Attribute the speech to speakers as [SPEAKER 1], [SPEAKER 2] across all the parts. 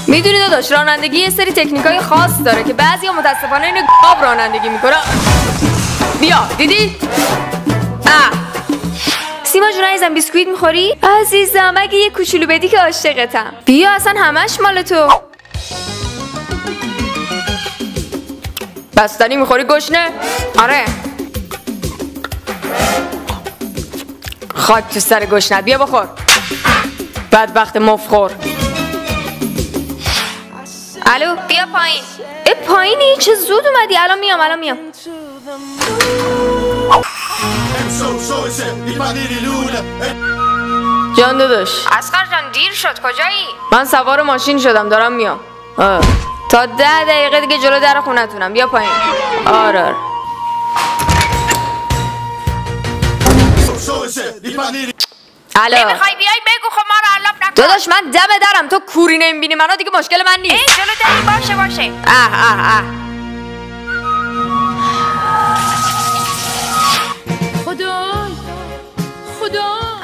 [SPEAKER 1] میدونی داداش رانندگی یه سری تکنیکای خاص داره که بعضیا متاسفانه اینو گاو رانندگی میکنن. بیا دیدی؟ سیما جون عزیزم بیسکویت میخوری؟ عزیزم اگه یه کوچولو بدی که عاشقتم. بیا اصلا همش مال تو. بستنی میخوری گشنه؟ آره. خاک تو سر گشنت، بیا بخور. بدبخت مفخور. الو بیا پایین. پایینی؟ چه زود اومدی. الان میام. جان داداش. اصغر جان دیر شد، کجایی؟ من سوار ماشین شدم دارم میام. تا 10 دقیقه دیگه جلو در خونتونم. بیا پایین. آره. الو
[SPEAKER 2] نمیخوای بیای بگو خب ما رو علاف نکن.
[SPEAKER 1] داداش من دم درم، تو کوری نمیبینی منو دیگه مشکل من نیست.
[SPEAKER 2] جلو دری باشه.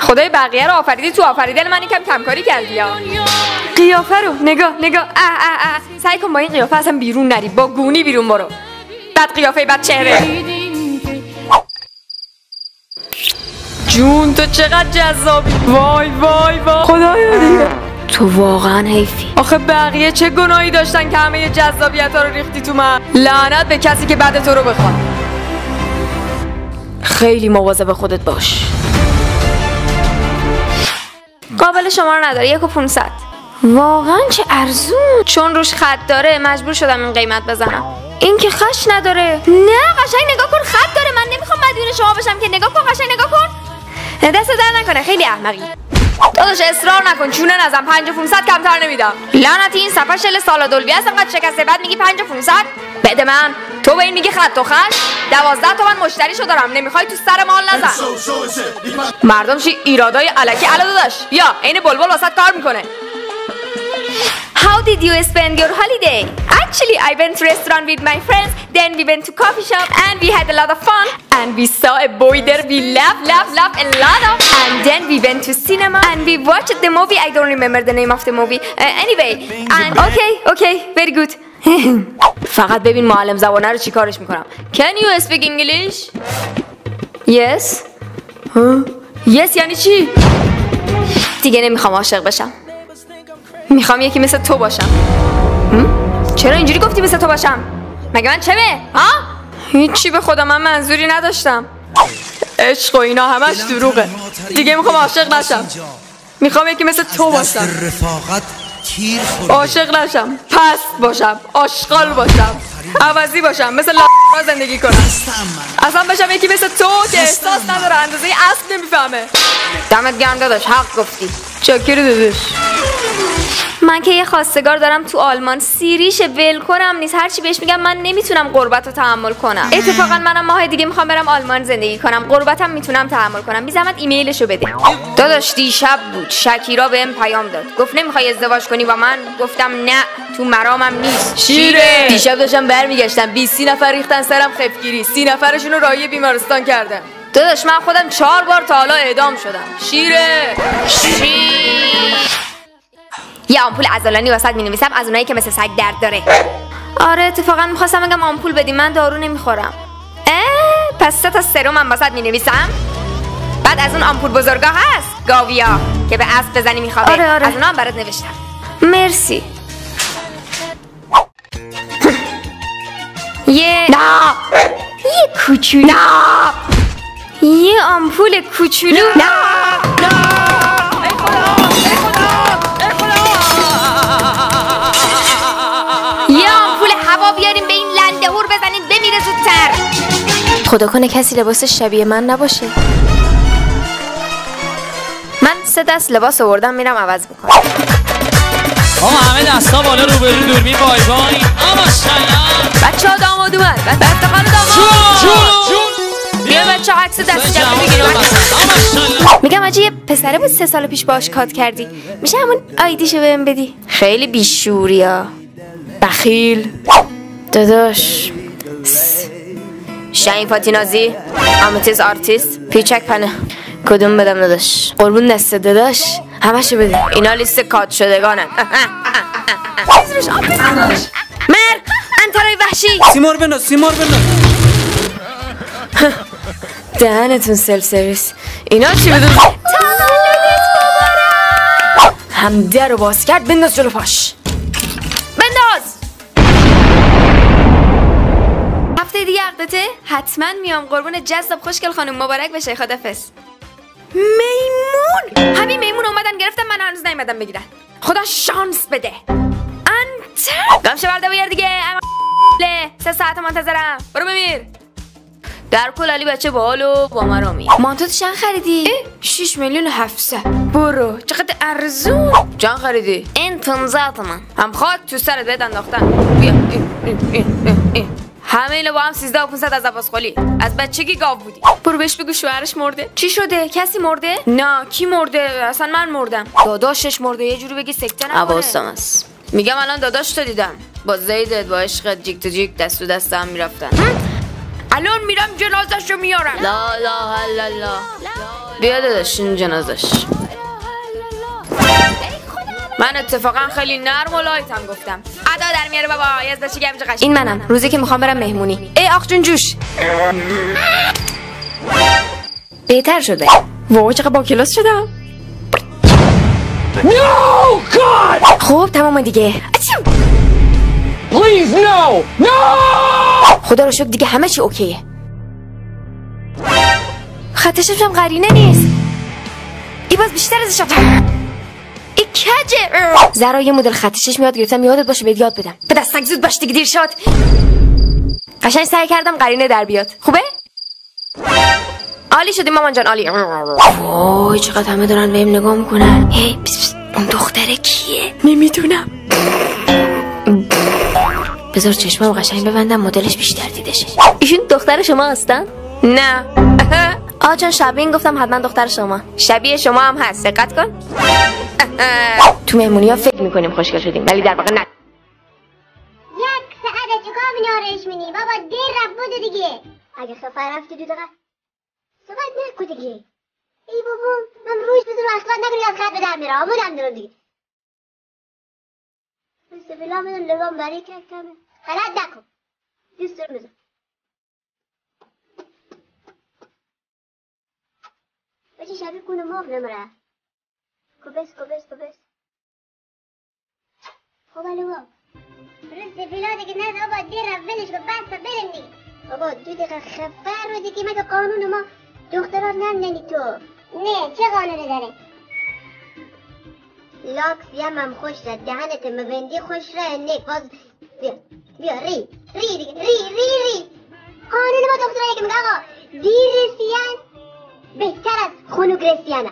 [SPEAKER 1] خدای بقیه رو آفریدی، تو آفریدن من یکم کمکاری کردی یا قیافه رو نگاه. سعی کن با این قیافه اصلا بیرون نری، با گونی بیرون برو. بد قیافه بد چهره. جون تو چقدر جذابی. وای خدایا دیگه تو واقعا حیفی. آخه بقیه چه گناهی داشتن که همه جذابیت ها رو ریختی تو من. لعنت به کسی که بعد تو رو بخواد. خیلی مواظب خودت باش. قابل شما رو نداره. 1.500. واقعا چه ارزون. چون روش خط داره مجبور شدم این قیمت بزنم. این که خش نداره. نه قشنگ نگاه کن خط داره. من نمیخوام مدیون شما باشم که. نگاه کن قشنگ نگاه کن. دست در نکنه، خیلی احمقی. داداش اصرار نکن، چونه نزن. 5500 کمتر نمیدم. لعنتی این صفحه شل سالا دلوی هست انقدر شکسته، بعد میگی 5500؟ بده من. تو به این میگی خط و خش؟ 12 تومن مشتریشو دارم، نمیخوای تو سر مال نزن. مردم چی ایرادای الکی. الو داداش بیا، عین بلبل واسط کار میکنه. How did you spend your holiday? Actually, I went to restaurant with my friends. Then we went to coffee shop and we had a lot of fun. And we saw a boy there. We laughed a lot of. And then we went to cinema and we watched the movie. I don't remember the name of the movie. Anyway, and okay, very good. فقط ببین معلم زبانه رو چیکارش میکنم. Can you speak English? Yes. Yes یعنی چی؟ دیگه نمیخوام عاشق بشم. میخوام یکی مثل تو باشم. چرا اینجوری گفتی مثل تو باشم؟ مگه من چه به؟ ها؟ هیچی به خدا، من منظوری نداشتم. عشق و اینا همش دروغه. دیگه میخوام عاشق نشم. میخوام یکی مثل تو باشم. عاشق نشم، پست باشم، آشغال باشم، عوضی باشم، مثل زندگی کنم. اصلا بشم یکی مثل تو که احساس نداره، اندازه اصل نمیفهمه. دمت گرم داداش، حق گفتی. چاکر داداش. من که یه خواستگار دارم تو آلمان، سیریش ول کنم نیست. هرچی بهش میگم من نمیتونم غربت رو تحمل کنم. اتفاقا منم ماه دیگه میخوام برم آلمان زندگی کنم. غربتم میتونم تحمل کنم. بی زحمت ایمیلشو بده. داداش دیشب بود شکیرا بهم پیام داد، گفت نمیخوای ازدواج کنی با من؟ گفتم نه، تو مرامم نیست. شیره. دیشب داشتم برمیگشتم 20 نفر ریختن سرم خفگیری. 30 نفرشون رو راهی بیمارستان کردن. داداش من خودم 4 بار تا حالا اعدام شدم. شیره. یه آمپول عضلانی واسط می‌نویسم، از اونایی که مثل سگ درد داره. آره اتفاقا می‌خواستم بگم آمپول بدیم، من دارو نمیخورم. پس 3 تا سرم هم واسط می‌نویسم. بعد از اون آمپول بزرگا هست، گاویا که به اسب بزنی میخوابه. آره. از اونا هم برات نوشتم. مرسی. یه کوچولو. یه آمپول کوچولو. یه آمپول هوا بیاریم به این لنده هور بزنید بمیره زودتر. خدا کنه کسی لباس شبیه من نباشه. من 3 دست لباس آوردم، میرم عوض میکنم.
[SPEAKER 3] آقا همه دستا بالا، روبرو دوربین، بای بای.
[SPEAKER 1] بچه‌ها داماد اومد. افتخار داماد. بیا بچه‌ها عکس دست جمعی بگیریم. میگم آجی یه پسره بود 3 سال پیش باهاش کات کردی، میشه همون آیدیشو بهم بدی؟ خیلی بیشوریا، بخیل. داداش شاین فاتینازی آمتیز آرتیست پیچک پنه کدوم بدم داداش؟ قربون دست داداش همشو بده. اینا لیست کات شدگانن. مر انترای وحشی
[SPEAKER 3] سیمور بنداز
[SPEAKER 1] دهنتون سلف سرویس. اینا چی بدون؟ هم در رو باز کرد. بنداز جلو پاش. بنداز. هفته دیگه عقدته؟ حتما میام. قربون جذاب خوشگل خانم مبارک بشه. خدافظ. میمون همین میمون اومدن گرفتن من هنوز نیومدم بگیرن. خدا شانس بده. انتر گمشه برده بگیر دیگه. 3 ساعت منتظرم. برو بمیر. در کل علی بچه باحالو با مرامی. مانتو چند خریدی؟ 6 میلیون 700. برو چقدر ارزون. چند خریدی؟ این 15 تومن. هم خاک تو سرت بهت انداختن. بیا همه اینو با هم 13 و 500 از عباس خلی. از بچگی گاو بودی. برو بهش بگو شوهرش مرده. چی شده؟ کسی مرده؟ نه کی مرده؟ اصلا من مردم. داداشش مرده. یه جوری بگی سکته نکنه. عباسم است. میگم الان داداشتو دیدم با زیدت با عشقت جیک تو جیک دست تو دست هم میرفتن. الان میرم جنازه‌شو میارم. لا لا لا لا بیا داداش این جنازش. من اتفاقا خیلی نرم و لایتم گفتم. ادا در میاره بابا. یزداشی گمج قشنگ. این منم روزی که میخوام برم مهمونی. ای آخ جون جوش. بهتر شده. وای چقدر با کلاس شدم.
[SPEAKER 4] No, God!
[SPEAKER 1] خب تمام دیگه.
[SPEAKER 4] Please, no! No!
[SPEAKER 1] خدا رو شکر دیگه همه چی اوکیه. خطشش هم قرینه نیست. ای باز بیشتر ازش ای کجه. زرا یه مدل خطشش میاد گرفتم یادت باشه بهت یاد بدم. به دستک زود باش دیگه دیر شد. قشنگ سعی کردم قرینه در بیاد. خوبه؟ عالی شدی مامان جان عالی. وای چقدر همه دارن بهم نگاه میکنن. هی اون دختره کیه؟ نمیدونم. بذار چشمم قشنگ ببندم مدلش بیشتر دیده شه. ایشون دختر شما هستن؟ نه. آجان شبیه گفتم حتما دختر شما. شبیه شما هم هست. دقت کن. تو مهمونی‌ها فکر می‌کنیم خوشگل شدیم ولی در واقع نه.
[SPEAKER 5] یک ساعت چیکار می‌نارش منی بابا دیر رفت بود دیگه. اگه سفر رفتی دو دقیقه صحبت نکن دیگه. ای بابا من روش بزنم اصلا نکنی از خط به در میره. آمودم دارم دیگه. استفلا من لگام برای که کمه. غلط نکن. دستور بزن. بچه شبیه کنه ماغ نمره. کبس. خب الو استفلا دیگه نه بابا دیر رفت ولش کن بس بریم دیگه. بابا 2 دقیقه خفر رو دیگه مگه قانون ما دخترات نمننی تو. نه چه قانونی داره؟ لاکس یمم خوش رد دهنت مبندی خوش رد نیک باز بیا ری دیگه ری قانون ما دخترایی که میگه آقا دیر رسیان بهتر از خنک رسیانه.